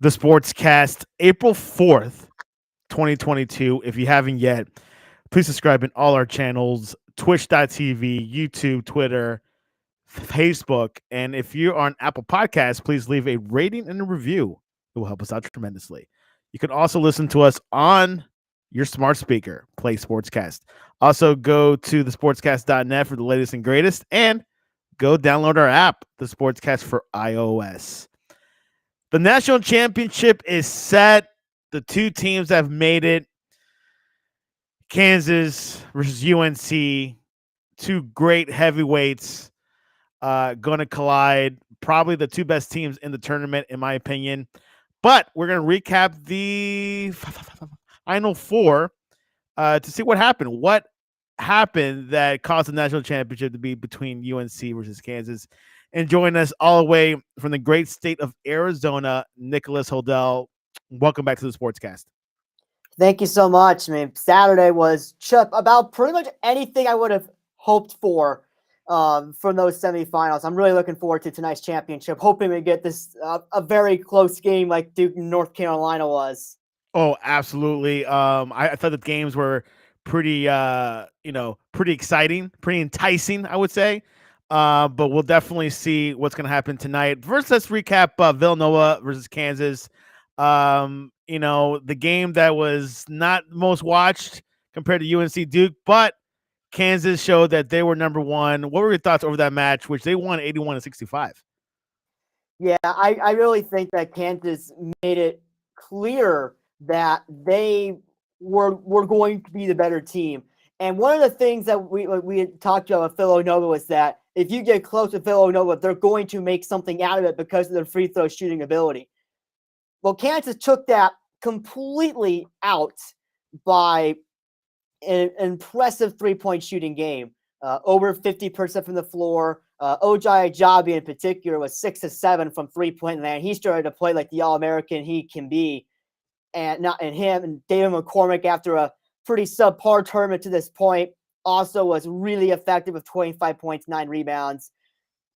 the Sportscast, April 4th, 2022. If you haven't yet, please subscribe in all our channels, twitch.tv, YouTube, Twitter, Facebook. And if you're on Apple Podcasts, please leave a rating and a review. It will help us out tremendously. You can also listen to us on your smart speaker, Play Sportscast. Also, go to thesportscast.net for the latest and greatest, and go download our app, the Sportscast for iOS. The national championship is set. The two teams that have made it, Kansas versus UNC, two great heavyweights, going to collide. Probably the two best teams in the tournament, in my opinion. But we're going to recap the Final Four to see what happened. What happened that caused the national championship to be between UNC versus Kansas? And join us all the way from the great state of Arizona, Nicholas Holdell. Welcome back to the Sportscast. Thank you so much. I mean, Saturday was about pretty much anything I would have hoped for from those semifinals. I'm really looking forward to tonight's championship, hoping we get this a very close game like Duke and North Carolina was. Oh, absolutely. I thought the games were pretty, pretty exciting, pretty enticing, I would say. But we'll definitely see what's going to happen tonight. First, let's recap Villanova versus Kansas. The game that was not most watched compared to UNC Duke, but Kansas showed that they were number one. What were your thoughts over that match, which they won 81-65? Yeah, I really think that Kansas made it clear that they were going to be the better team. And one of the things that we had talked about with Villanova was that if you get close with Villanova, they're going to make something out of it because of their free throw shooting ability. Well, Kansas took that completely out by an impressive three-point shooting game. Over 50% from the floor. Ojai Ajabi in particular was 6 of 7 from three-point land. He started to play like the All-American he can be. And him and David McCormick, after a pretty subpar tournament to this point, also was really effective with 25 points, 9 rebounds,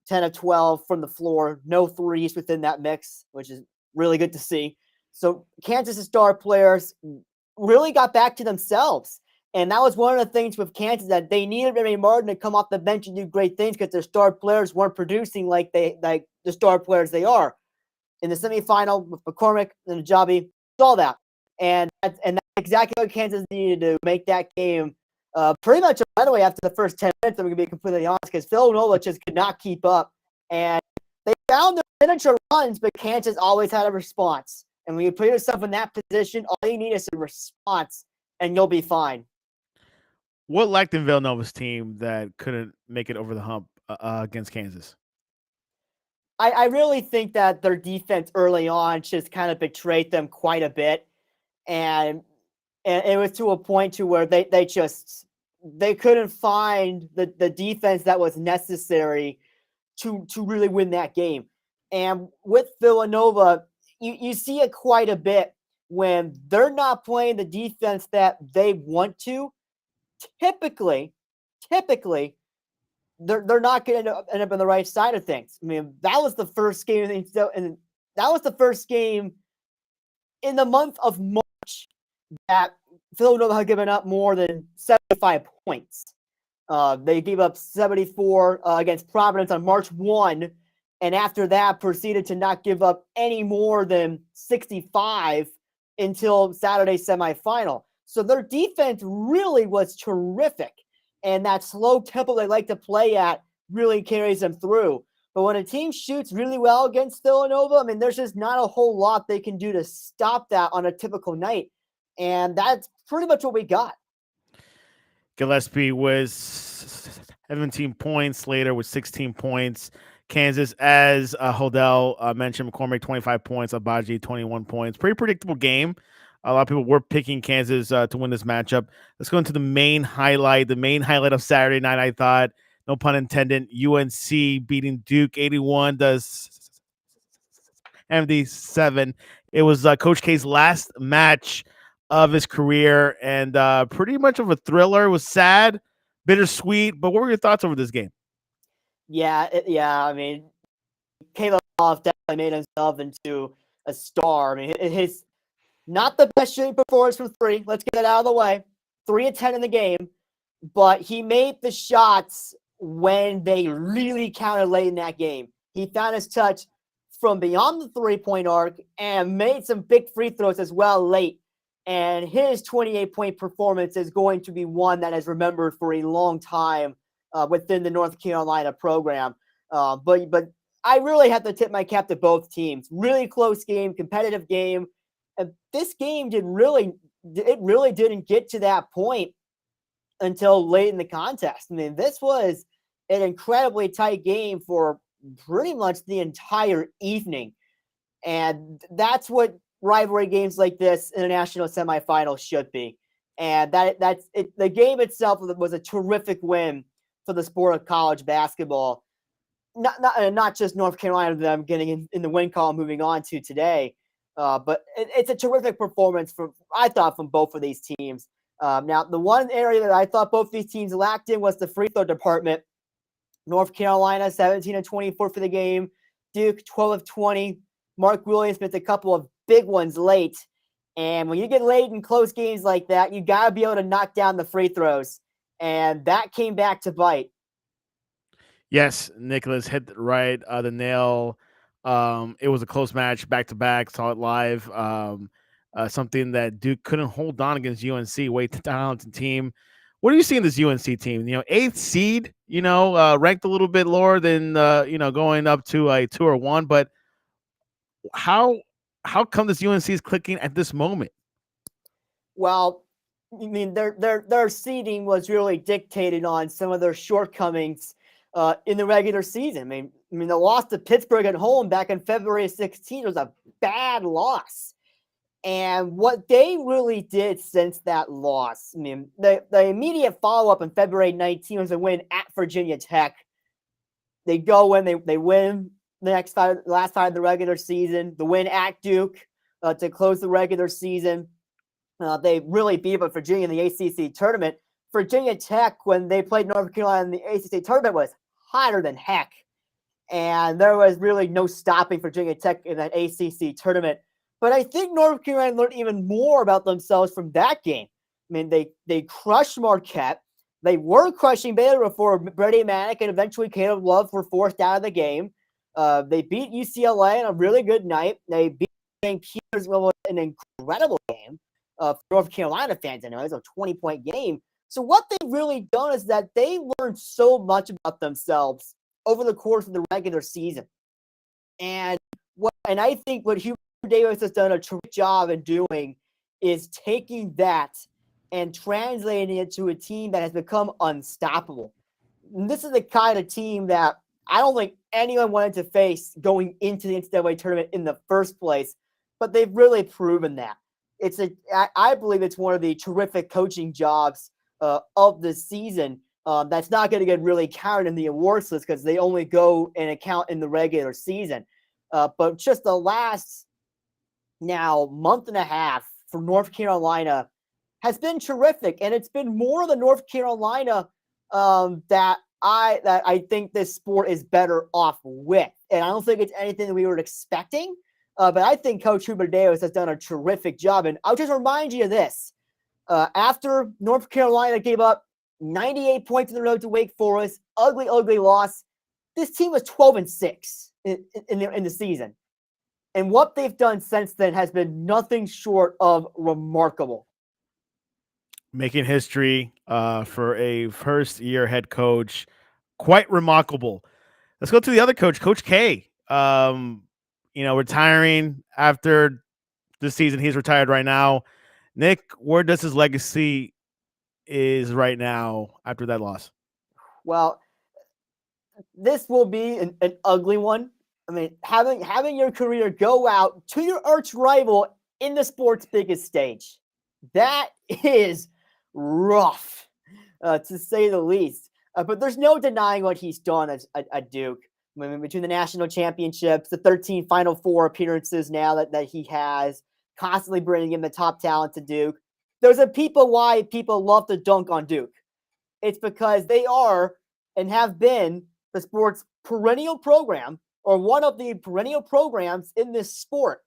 10 of 12 from the floor. No threes within that mix, which is really good to see. So Kansas' star players really got back to themselves. And that was one of the things with Kansas, that they needed Remy Martin to come off the bench and do great things because their star players weren't producing like the star players they are. In the semifinal with McCormick and Ajabi, saw that. And that's exactly what Kansas needed to make that game pretty much, by the way, after the first 10 minutes, I'm going to be completely honest, because Villanova just could not keep up. And they found their miniature runs, but Kansas always had a response. And when you put yourself in that position, all you need is a response, and you'll be fine. What lacked in Villanova's team that couldn't make it over the hump against Kansas? I really think that their defense early on just kind of betrayed them quite a bit. And it was to a point to where they couldn't find the defense that was necessary to really win that game. And with Villanova, you see it quite a bit when they're not playing the defense that they want to. Typically, they're not going to end up on the right side of things. I mean, that was the first game, and that was the first game in the month of March that Villanova had given up more than 75 points. They gave up 74 against Providence on March 1, and after that proceeded to not give up any more than 65 until Saturday semifinal. So their defense really was terrific, and that slow tempo they like to play at really carries them through. But when a team shoots really well against Villanova, I mean, there's just not a whole lot they can do to stop that on a typical night. And that's pretty much what we got. Gillespie was 17 points, Slater with 16 points. Kansas, as Holdell mentioned, McCormick 25 points, Abaji 21 points. Pretty predictable game. A lot of people were picking Kansas to win this matchup. Let's go into the main highlight. The main highlight of Saturday night, I thought, no pun intended, UNC beating Duke 81 to 77. It was Coach K's last match of his career, and pretty much of a thriller. It was sad, bittersweet. But what were your thoughts over this game? Yeah. I mean, Caleb Hoff definitely made himself into a star. I mean, his not the best shooting performance from three. Let's get that out of the way. 3 of 10 in the game, but he made the shots when they really counted late in that game. He found his touch from beyond the 3-point arc and made some big free throws as well late. And his 28-point performance is going to be one that is remembered for a long time within the North Carolina program. But I really have to tip my cap to both teams. Really close game, competitive game. And this game really didn't get to that point until late in the contest. I mean, this was an incredibly tight game for pretty much the entire evening. And that's what rivalry games like this in a national semifinal should be. And that's it. The game itself was a terrific win for the sport of college basketball. Not just North Carolina, them getting in the win column moving on to today. But it's a terrific performance I thought from both of these teams. Now, the one area that I thought both these teams lacked in was the free throw department. North Carolina, 17 of 24 for the game. Duke, 12 of 20. Mark Williams missed a couple of big ones late. And when you get late in close games like that, you got to be able to knock down the free throws. And that came back to bite. Yes, Nicholas hit the nail. It was a close match, back to back. Saw it live. Something that Duke couldn't hold on against UNC. Way too talented team. What do you see in this UNC team? Eighth seed. Ranked a little bit lower than going up to a 2 or 1. But how come this UNC is clicking at this moment? Well, I mean, their seeding was really dictated on some of their shortcomings in the regular season. I mean, the loss to Pittsburgh at home back in February 16 was a bad loss. And what they really did since that loss, I mean, the immediate follow-up in February 19 was a win at Virginia Tech. They go in, they win the last time of the regular season. The win at Duke to close the regular season. They really beat up Virginia in the ACC tournament. Virginia Tech, when they played North Carolina in the ACC tournament, was hotter than heck. And there was really no stopping Virginia Tech in that ACC tournament. But I think North Carolina learned even more about themselves from that game. I mean, they crushed Marquette. They were crushing Baylor before Brady Manick and eventually Caleb Love were forced out of the game. They beat UCLA on a really good night. They beat St. Peter's in an incredible game for North Carolina fans. I know it was a 20-point game. So what they've really done is that they learned so much about themselves over the course of the regular season. And I think what Hubert Davis has done a terrific job in doing is taking that and translating it to a team that has become unstoppable. And this is the kind of team that I don't think anyone wanted to face going into the NCAA tournament in the first place, but they've really proven that. I believe it's one of the terrific coaching jobs of the season that's not going to get really counted in the awards list because they only go and account in the regular season. But just the last month and a half for North Carolina has been terrific, and it's been more the North Carolina that I think this sport is better off with. And I don't think it's anything that we were expecting, but I think Coach Hubert Davis has done a terrific job. And I'll just remind you of this. After North Carolina gave up 98 points on the road to Wake Forest, ugly loss, this team was 12-6 in the season. And what they've done since then has been nothing short of remarkable. Making history for a first-year head coach. Quite remarkable. Let's go to the other coach, Coach K. Retiring after this season. He's retired right now. Nick, where does his legacy is right now after that loss? Well, this will be an ugly one. I mean, having your career go out to your arch rival in the sport's biggest stage, that is rough, to say the least. But there's no denying what he's done at Duke. I mean, between the national championships, the 13 Final Four appearances now that he has, constantly bringing in the top talent to Duke. There's why people love to dunk on Duke. It's because they are and have been the sport's perennial program, or one of the perennial programs in this sport.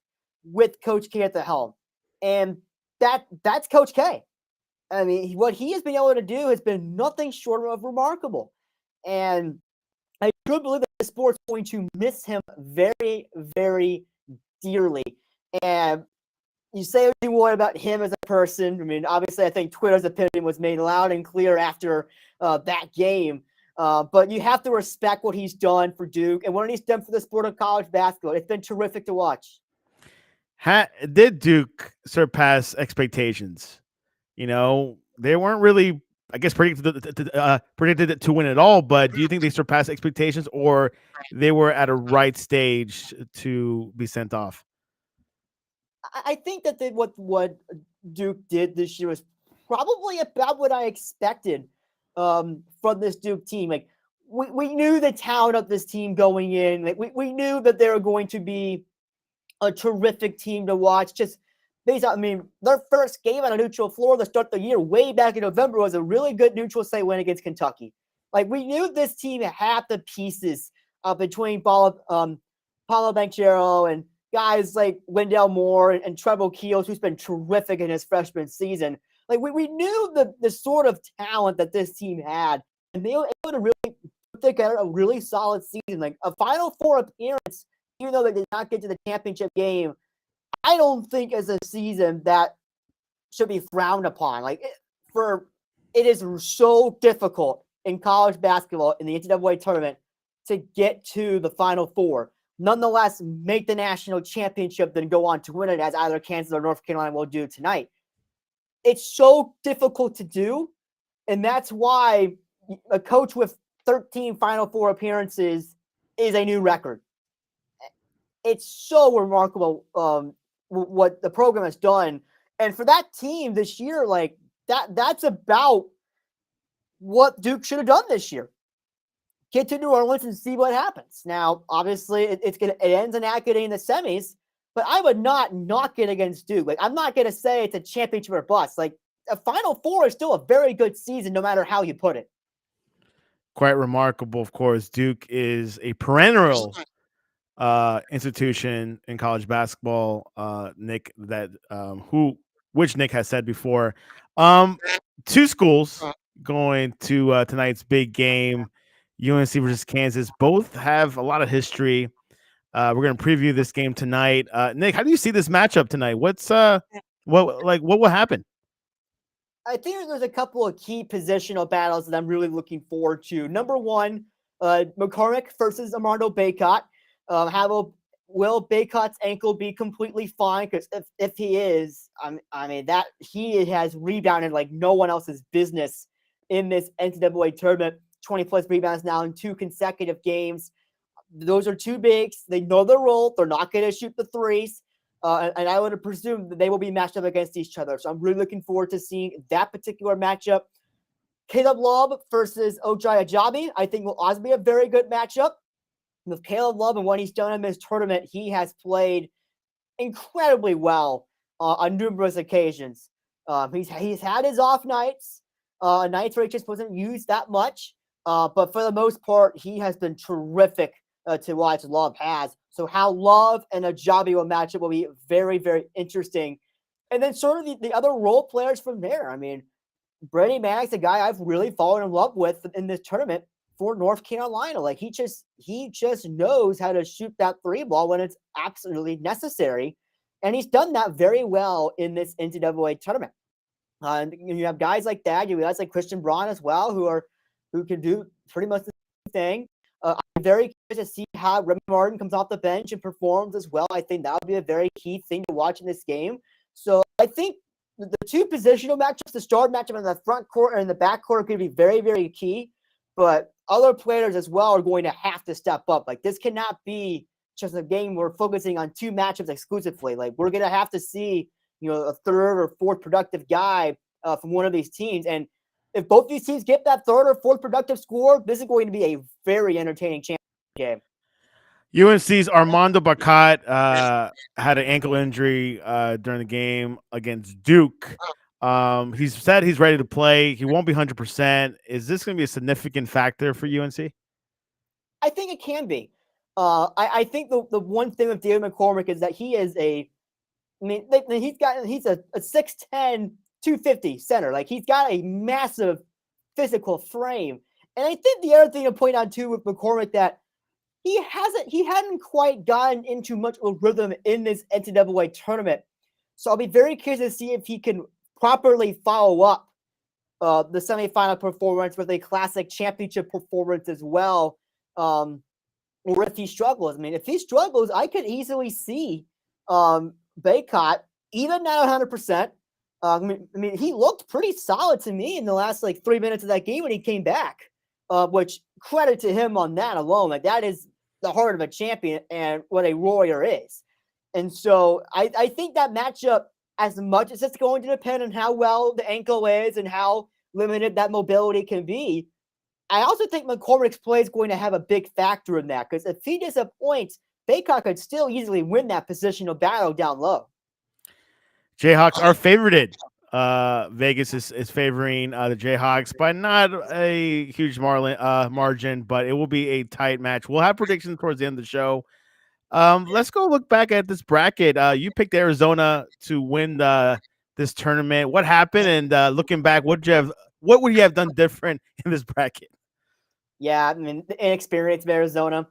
with Coach K at the helm, and that's Coach K. I mean, what he has been able to do has been nothing short of remarkable, and I do believe that the sport's going to miss him very, very dearly. And you say what you want about him as a person. I mean, obviously, I think Twitter's opinion was made loud and clear after that game. But you have to respect what he's done for Duke and what he's done for the sport of college basketball. It's been terrific to watch. Did Duke surpass expectations? You know, they weren't really, I guess, predicted to win it all. But do you think they surpassed expectations, or they were at a right stage to be sent off? I think that what Duke did this year was probably about what I expected from this Duke team. Like we knew the talent of this team going in. Like we knew that they were going to be a terrific team to watch. Just based on, I mean, their first game on a neutral floor to start the year way back in November was a really good neutral site win against Kentucky. Like we knew this team had the pieces between Paulo Banchero and guys like Wendell Moore and Treble Keels, who's been terrific in his freshman season. Like we knew the sort of talent that this team had, and they were able to really put together a really solid season. Like a Final Four appearance, even though they did not get to the championship game, I don't think as a season that should be frowned upon. Like it is so difficult in college basketball in the NCAA tournament to get to the Final Four. Nonetheless, make the national championship, then go on to win it, as either Kansas or North Carolina will do tonight. It's so difficult to do, and that's why a coach with 13 Final Four appearances is a new record. It's so remarkable what the program has done, and for that team this year, like that's about what Duke should have done this year. Get to New Orleans and see what happens. Now, obviously, it ends in Academy in the semis, but I would not knock it against Duke. Like, I'm not going to say it's a championship or bust. Like, a Final Four is still a very good season, no matter how you put it. Quite remarkable, of course. Duke is a perennial institution in college basketball. Nick, which Nick has said before. Two schools going to tonight's big game. UNC versus Kansas, both have a lot of history. We're going to preview this game tonight. Nick, how do you see this matchup tonight? What will happen? I think there's a couple of key positional battles that I'm really looking forward to. Number one, McCormick versus Armando Bacot. Will Bacot's ankle be completely fine? Because if he is, I mean that he has rebounded like no one else's business in this NCAA tournament. 20 plus rebounds now in 2 consecutive games. Those are 2 bigs. They know their role. They're not going to shoot the threes. And I would presume that they will be matched up against each other. So I'm really looking forward to seeing that particular matchup. Caleb Love versus Ochai Ajabi, I think will also be a very good matchup. With Caleb Love and what he's done in this tournament, he has played incredibly well on numerous occasions. He's had his off nights, nights where he just wasn't used that much. But for the most part, he has been terrific to watch. Love has. So how Love and Ajabi will match up will be very, very interesting. And then sort of the other role players from there. I mean, Brady Mag's a guy I've really fallen in love with in this tournament for North Carolina. Like he just knows how to shoot that 3 ball when it's absolutely necessary. And he's done that very well in this NCAA tournament. And you have guys like that. You have guys like Christian Braun as well, who can do pretty much the same thing. I'm very curious to see how Remy Martin comes off the bench and performs as well. I think that would be a very key thing to watch in this game. So I think the 2 positional matchups, the start matchup in the front court and in the back court, are going to be very, very key. But other players as well are going to have to step up. Like this cannot be just a game we're focusing on 2 matchups exclusively. Like we're going to have to see, a 3rd or 4th productive guy from one of these teams. And if both these teams get that 3rd or 4th productive score, this is going to be a very entertaining championship game. UNC's Armando Bacot had an ankle injury during the game against Duke. He's said he's ready to play. He won't be 100%. Is this going to be a significant factor for UNC? I think it can be. I think the one thing with David McCormick is that he is a I mean, he's a 6'10", 250 center. Like, he's got a massive physical frame. And I think the other thing to point out too with McCormick, that he hadn't quite gotten into much of a rhythm in this NCAA tournament. So I'll be very curious to see if he can properly follow up the semifinal performance with a classic championship performance as well. Or if he struggles. I mean, if he struggles, I could easily see Baycott, even not 100%. I mean, he looked pretty solid to me in the last 3 minutes of that game when he came back. Which, credit to him on that alone. Like, that is the heart of a champion and what a warrior is. And so I think that matchup, as much as it's going to depend on how well the ankle is and how limited that mobility can be, I also think McCormick's play is going to have a big factor in that, because if he disappoints, Baycott could still easily win that positional battle down low. Jayhawks are favorited. Vegas is favoring the Jayhawks by not a huge margin, but it will be a tight match. We'll have predictions towards the end of the show. Let's go look back at this bracket. You picked Arizona to win this tournament. What happened? And looking back, what would you have done different in this bracket? Yeah, I mean, the inexperience of Arizona.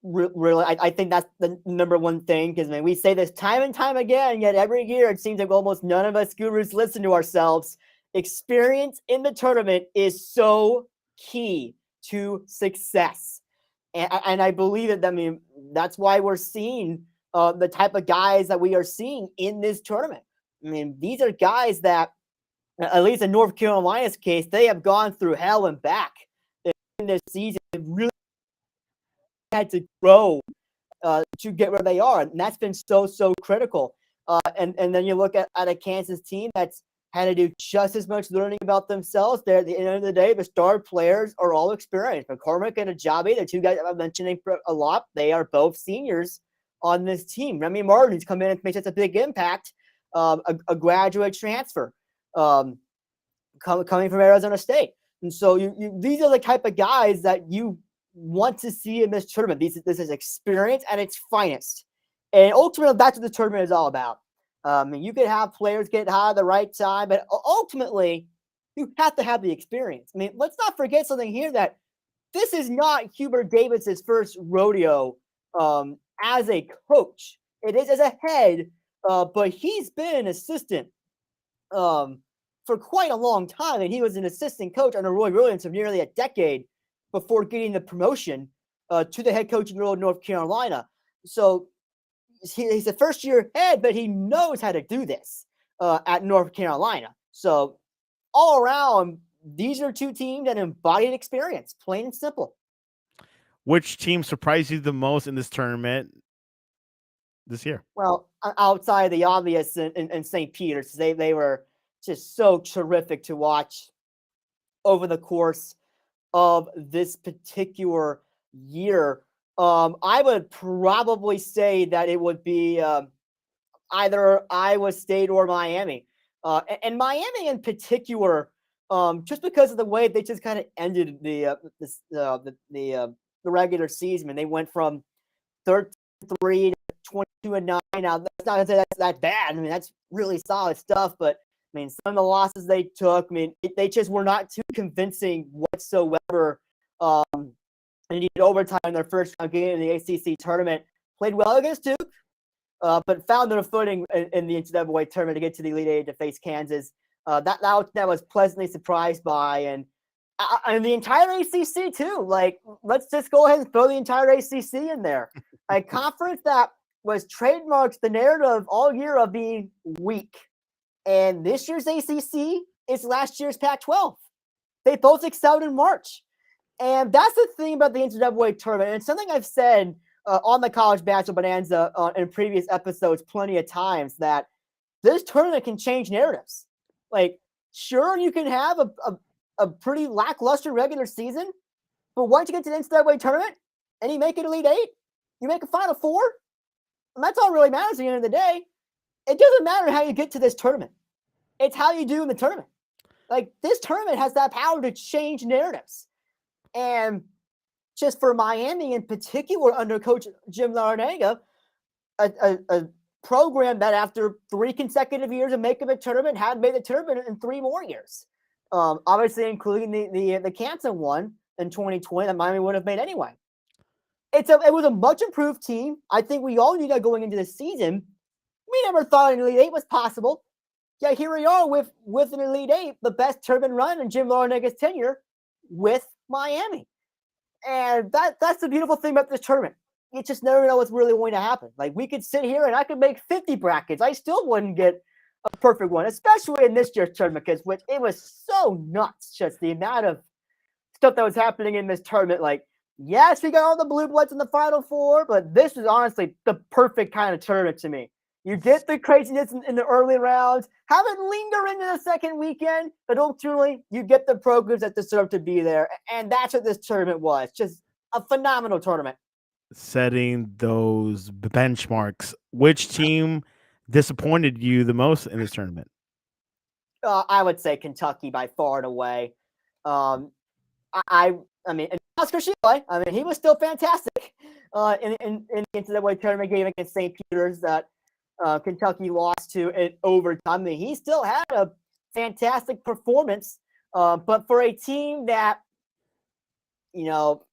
Really, I think that's the number one thing, because, we say this time and time again, yet every year it seems like almost none of us gurus listen to ourselves. Experience in the tournament is so key to success. And I believe it. I mean, that's why we're seeing the type of guys that we are seeing in this tournament. I mean, these are guys that, at least in North Carolina's case, they have gone through hell and back in this season. They've really had to grow to get where they are, and that's been so critical. And then you look at a Kansas team that's had to do just as much learning about themselves. There, at the end of the day, the star players are all experienced. McCormick and Ajabi, the two guys I'm mentioning a lot, they are both seniors on this team. Remy Martin's come in and made such a big impact, a graduate transfer coming from Arizona State. And so these are the type of guys that you want to see in this tournament. This is experience at its finest. And ultimately, that's what the tournament is all about. You could have players get hot at the right time, but ultimately, you have to have the experience. I mean, let's not forget something here, that this is not Hubert Davis's first rodeo as a coach. It is as a head, but he's been an assistant for quite a long time, and he was an assistant coach under Roy Williams for nearly a decade before getting the promotion to the head coaching role in North Carolina. So he's a first-year head, but he knows how to do this at North Carolina. So all around, these are two teams that embodied experience, plain and simple. Which team surprised you the most in this tournament this year? Well, outside of the obvious in St. Peter's, they were just so terrific to watch over the course of this particular year. I would probably say that it would be either Iowa State or Miami. And Miami in particular, just because of the way they just kind of ended the regular season. And they went from 13-3 to 22-9. Now, that's not to say that's bad. I mean, that's really solid stuff. But I mean, some of the losses they took, I mean, they just were not too convincing whatsoever. They needed overtime in their first game in the ACC tournament. Played well against Duke, but found their footing in the NCAA tournament to get to the Elite Eight to face Kansas. That was pleasantly surprised by, and the entire ACC too. Like, let's just go ahead and throw the entire ACC in there. A conference that was trademarked the narrative all year of being weak. And this year's ACC is last year's Pac-12. They both excelled in March. And that's the thing about the NCAA tournament. And it's something I've said on the College Bachelor Bonanza in previous episodes plenty of times, that this tournament can change narratives. Like, sure, you can have a pretty lackluster regular season, but once you get to the NCAA tournament and you make it Elite Eight, you make a Final Four, and that's all really matters at the end of the day. It doesn't matter how you get to this tournament. It's how you do in the tournament. Like, this tournament has that power to change narratives. And just for Miami in particular, under Coach Jim Larrañaga, a program that after 3 consecutive years of making the tournament had made the tournament in 3 more years. Obviously, including the Canton one in 2020 that Miami would have made anyway. It was a much improved team. I think we all knew that going into the season. We never thought an Elite Eight was possible. Yeah, here we are with an Elite Eight, the best tournament run in Jim Larnaga's tenure with Miami. And that's the beautiful thing about this tournament. You just never know what's really going to happen. Like, we could sit here and I could make 50 brackets. I still wouldn't get a perfect one, especially in this year's tournament, because it was so nuts, just the amount of stuff that was happening in this tournament. Like, yes, we got all the blue bloods in the Final Four, but this is honestly the perfect kind of tournament to me. You get the craziness in the early rounds, have it linger into the second weekend, but ultimately you get the programs that deserve to be there. And that's what this tournament was. Just a phenomenal tournament. Setting those benchmarks, which team disappointed you the most in this tournament? I would say Kentucky by far and away. I mean, Oscar Shile, I mean, he was still fantastic in the NCAA tournament game against St. Peter's that Kentucky lost to in overtime. I mean, he still had a fantastic performance, but for a team that, you know,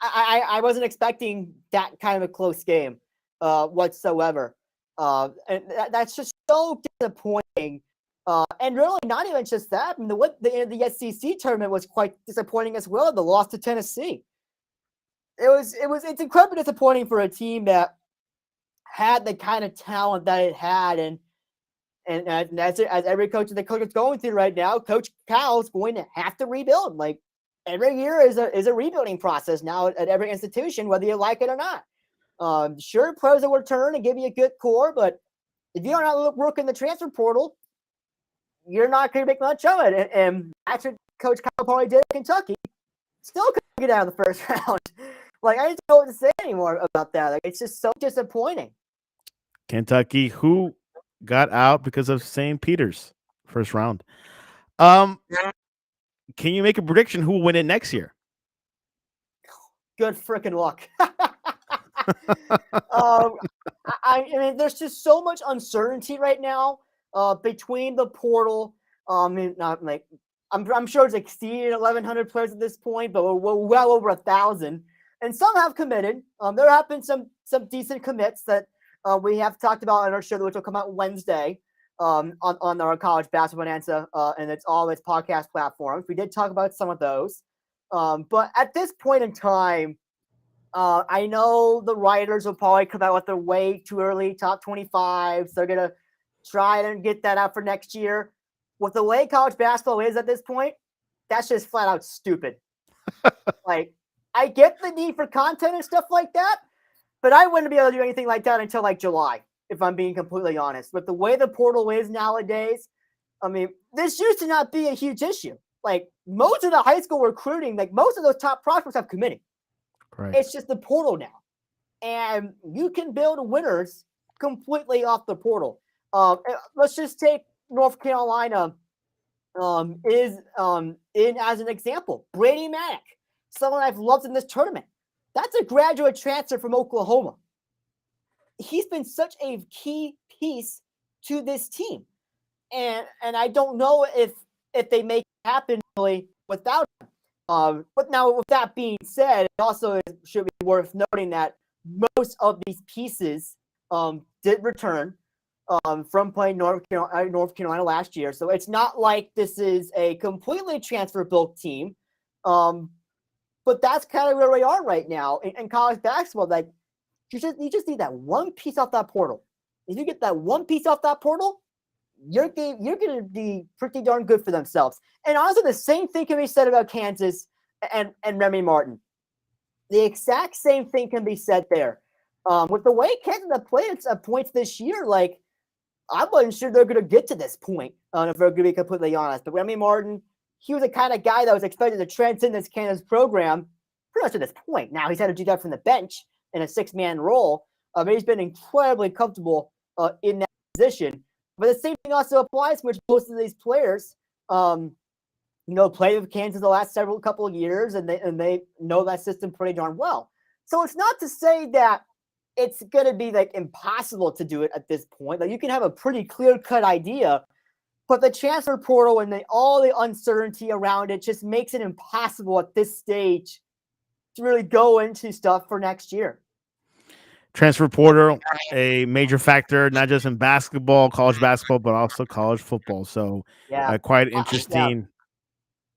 I wasn't expecting that kind of a close game whatsoever. And that's just so disappointing. And really, not even just that. I mean, the SEC tournament was quite disappointing as well. The loss to Tennessee. It's incredibly disappointing for a team that had the kind of talent that it had, and as every coach that the coach is going through right now, Coach Cal is going to have to rebuild. Like, every year is a rebuilding process now at every institution, whether you like it or not. Sure, pros will return and give you a good core, but if you don't work in the transfer portal, you're not going to make much of it. And that's what Coach Calipari did at Kentucky. Still couldn't get out of the first round. Like, I don't know what to say anymore about that. Like, it's just so disappointing. Kentucky, who got out because of St. Peter's first round. Can you make a prediction who will win it next year? Good freaking luck. I mean, there's just so much uncertainty right now between the portal. I'm sure it's exceeded 1,100 players at this point, but we're well over 1,000, and some have committed. There have been some decent commits that we have talked about on our show, which will come out Wednesday on our College Basketball Bonanza, and all its podcast platforms. We did talk about some of those, but at this point in time, I know the writers will probably come out with their way too early top 25. So they're going to try and get that out for next year. With the way college basketball is at this point, that's just flat out stupid. Like, I get the need for content and stuff like that, but I wouldn't be able to do anything like that until like July, if I'm being completely honest. With the way the portal is nowadays, I mean, this used to not be a huge issue. Like, most of the high school recruiting, like most of those top prospects have committed. Right. It's just the portal now. And you can build winners completely off the portal. Let's just take North Carolina in as an example. Brady Manek, someone I've loved in this tournament. That's a graduate transfer from Oklahoma. He's been such a key piece to this team. And I don't know if they make it happen really without him. But now, with that being said, it also should be worth noting that most of these pieces did return from playing North Carolina last year. So it's not like this is a completely transfer-built team. But that's kind of where we are right now in college basketball. Like, you just need that one piece off that portal. If you get that one piece off that portal, you're going to be pretty darn good for themselves. And honestly, the same thing can be said about Kansas and Remy Martin. The exact same thing can be said there. With the way Kansas have played at points this year, like, I wasn't sure they're going to get to this point, if we're going to be completely honest. But Remy Martin, he was the kind of guy that was expected to transcend this Kansas program pretty much to this point. Now, he's had to do that from the bench in a six-man role, but he's been incredibly comfortable in that position. But the same thing also applies to most of these players, played with Kansas the last couple of years, and they know that system pretty darn well. So it's not to say that it's going to be like impossible to do it at this point. Like you can have a pretty clear-cut idea, but the transfer portal and all the uncertainty around it just makes it impossible at this stage to really go into stuff for next year. Transfer portal, a major factor, not just in basketball, college basketball, but also college football. So Yeah. quite Yeah. interesting.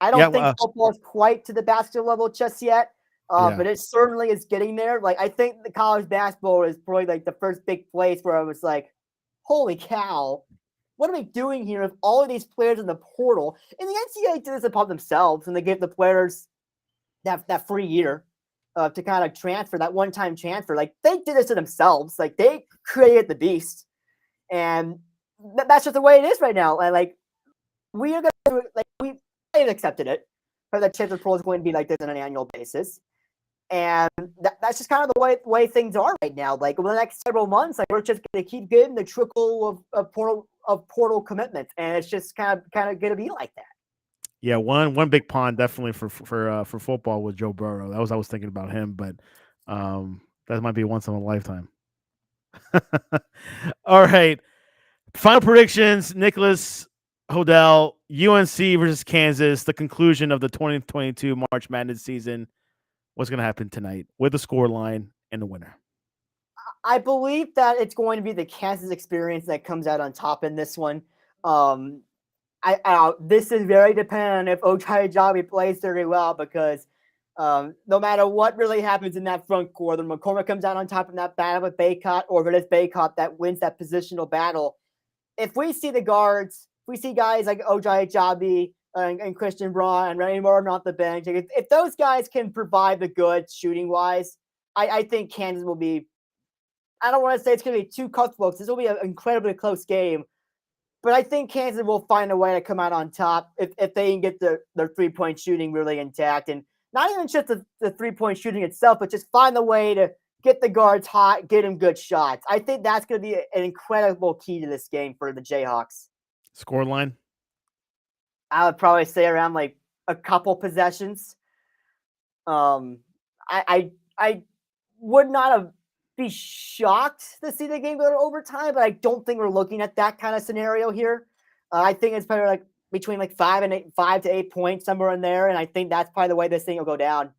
I don't think football is quite to the basketball level just yet, but it certainly is getting there. Like I think the college basketball is probably like the first big place where I was like, holy cow, what are we doing here with all of these players in the portal? And the NCAA did this upon themselves, and they gave the players that free year to kind of transfer, that one-time transfer. Like they did this to themselves. Like they created the beast, and that's just the way it is right now. And like we are gonna they've accepted it, but the transfer portal is going to be like this on an annual basis. And that's just kind of the way things are right now. Like over the next several months, like we're just going to keep getting the trickle of portal commitments, and it's just kind of going to be like that. Yeah, one big pond definitely for football was Joe Burrow. I was thinking about him, but that might be once in a lifetime. All right, final predictions: Nicholas Hodel, UNC versus Kansas, the conclusion of the 2022 March Madness season. What's going to happen tonight with the score line and the winner? I believe that it's going to be the Kansas experience that comes out on top in this one. This is very dependent if Ochajabi plays very well, because no matter what really happens in that front court, when McCormick comes out on top in that battle with Baycott, or if it is Baycott that wins that positional battle, if we see the guards, we see guys like Ochajabi and Christian Braun and Randy Morton off the bench, if those guys can provide the goods shooting wise, I think Kansas will be, I don't want to say it's going to be too comfortable, because this will be an incredibly close game. But I think Kansas will find a way to come out on top if they can get their three-point shooting really intact. And not even just the three-point shooting itself, but just find the way to get the guards hot, get them good shots. I think that's going to be an incredible key to this game for the Jayhawks. Score line? I would probably say around like a couple possessions. I would not have be shocked to see the game go to overtime, but I don't think we're looking at that kind of scenario here. I think it's probably like between like 5 to 8 points, somewhere in there, and I think that's probably the way this thing will go down.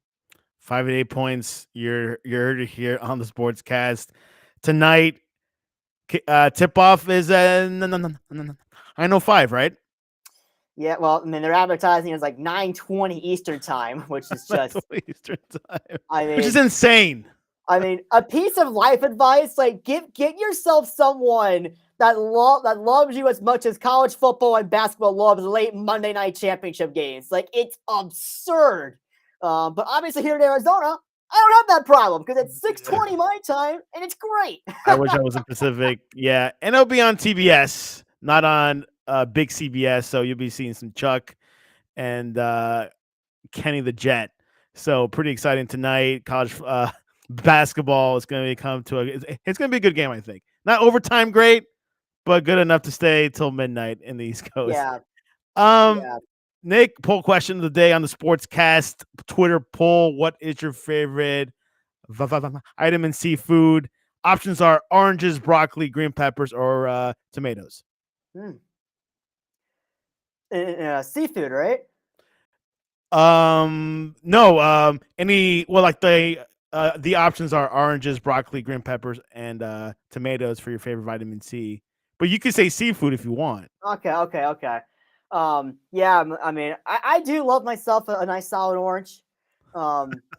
5 to 8 points. You're here on the Sportscast tonight. Tip off is 9:05, right? Yeah, well, I mean, they're advertising as like 9:20 Eastern time, which is just Eastern time. which is insane. I mean, a piece of life advice, like get yourself someone that loves you as much as college football and basketball loves late Monday night championship games. Like, it's absurd. But obviously here in Arizona, I don't have that problem, because it's 6:20 my time, and it's great. I wish I was in Pacific. Yeah, and it'll be on TBS, not on big CBS. So you'll be seeing some Chuck and Kenny the Jet. So pretty exciting tonight. College basketball is going to come to it's going to be a good game, I think. Not overtime great, but good enough to stay till midnight in the East Coast. Yeah. Nick, poll question of the day on the Sportscast Twitter poll: what is your favorite item in seafood? Options are oranges, broccoli, green peppers, or tomatoes. Seafood, right? No. The options are oranges, broccoli, green peppers, and tomatoes for your favorite vitamin C. But you can say seafood if you want. Okay. Yeah, I mean, I do love myself a nice solid orange.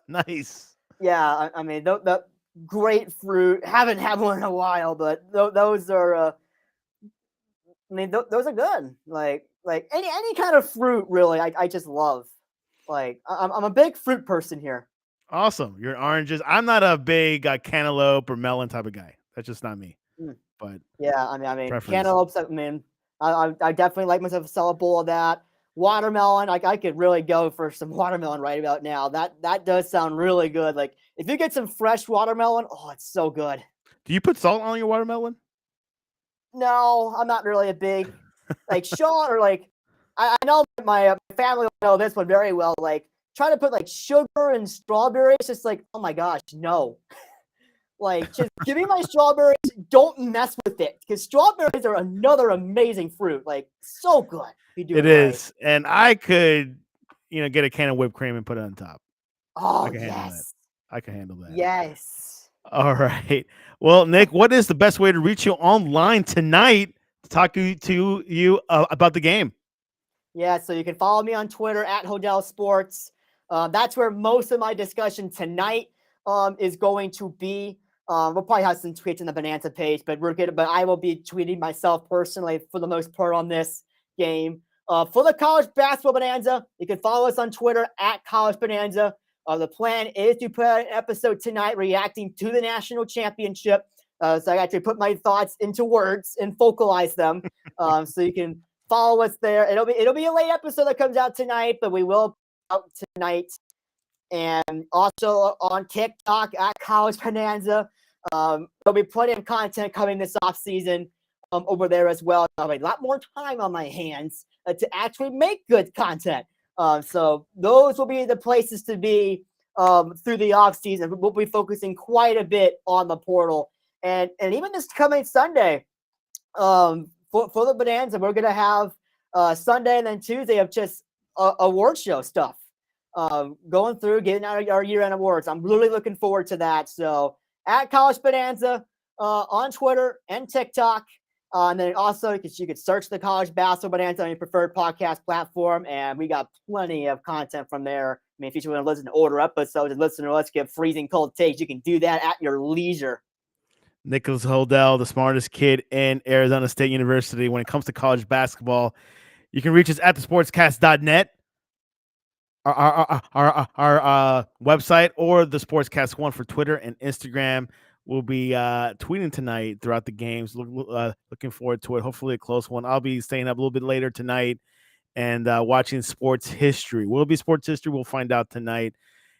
Nice. Yeah, I mean, the grapefruit, haven't had one in a while, but those are, I mean, those are good. Like any kind of fruit, really, I just love. Like, I'm a big fruit person here. Awesome. You're oranges. I'm not a big cantaloupe or melon type of guy. That's just not me. But yeah, I mean, cantaloupes. I mean, I definitely like myself a salad bowl of that. Watermelon, I could really go for some watermelon right about now. That does sound really good. Like, if you get some fresh watermelon, oh, it's so good. Do you put salt on your watermelon? No, I'm not really a big like Sean, or like I know my family will know this one very well. Like, try to put like sugar and strawberries, just like, oh my gosh, no. Like, just give me my strawberries. Don't mess with it, because strawberries are another amazing fruit. Like, so good. You do It it right. is, and I could, get a can of whipped cream and put it on top. I Oh, can handle that. yes. I can handle that. Yes. All right. Well, Nick, what is the best way to reach you online tonight to talk to you about the game? Yeah, so you can follow me on Twitter at Hodel Sports. That's where most of my discussion tonight is going to be. We'll probably have some tweets on the Bonanza page, but I will be tweeting myself personally for the most part on this game. For the College Basketball Bonanza, you can follow us on Twitter at College Bonanza. The plan is to put out an episode tonight reacting to the national championship. So I got to put my thoughts into words and vocalize them. So you can follow us there. It'll be a late episode that comes out tonight, but we will out tonight. And also on TikTok at College Bonanza. There'll be plenty of content coming this off season over there as well. I'll have a lot more time on my hands to actually make good content. So those will be the places to be through the off season. We'll be focusing quite a bit on the portal, and even this coming Sunday. For the Bonanza, we're gonna have Sunday and then Tuesday of just award show stuff. Going through getting our year-end awards. I'm really looking forward to that. So at College Bonanza on Twitter and TikTok. And then also you could search the College Basketball Bonanza on your preferred podcast platform, and we got plenty of content from there. I mean, if you want to listen to older episodes and listen to us give freezing cold takes, you can do that at your leisure. Nicholas Hodel, the smartest kid in Arizona State University when it comes to college basketball. You can reach us at thesportscast.net, our website, or the Sportscast One for Twitter and Instagram. We'll be tweeting tonight throughout the games. Looking forward to it. Hopefully a close one. I'll be staying up a little bit later tonight and watching sports history. Will it be sports history? We'll find out tonight.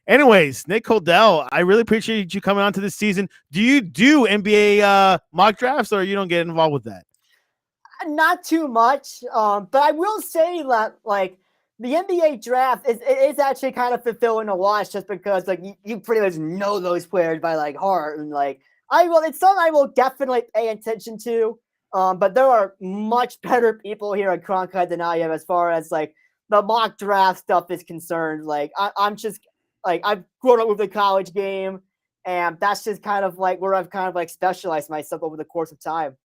Anyways, Nick Hodel, I really appreciate you coming on to this season. Do you do NBA mock drafts, or you don't get involved with that? Not too much, but I will say that like the NBA draft is actually kind of fulfilling to watch, just because like you pretty much know those players by like heart, and like it's something I will definitely pay attention to. But there are much better people here at Cronkite than I am as far as like the mock draft stuff is concerned. Like I'm just like I've grown up with the college game, and that's just kind of like where I've kind of like specialized myself over the course of time.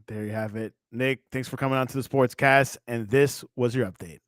There you have it. Nick, thanks for coming on to the Sportscast, and this was your update.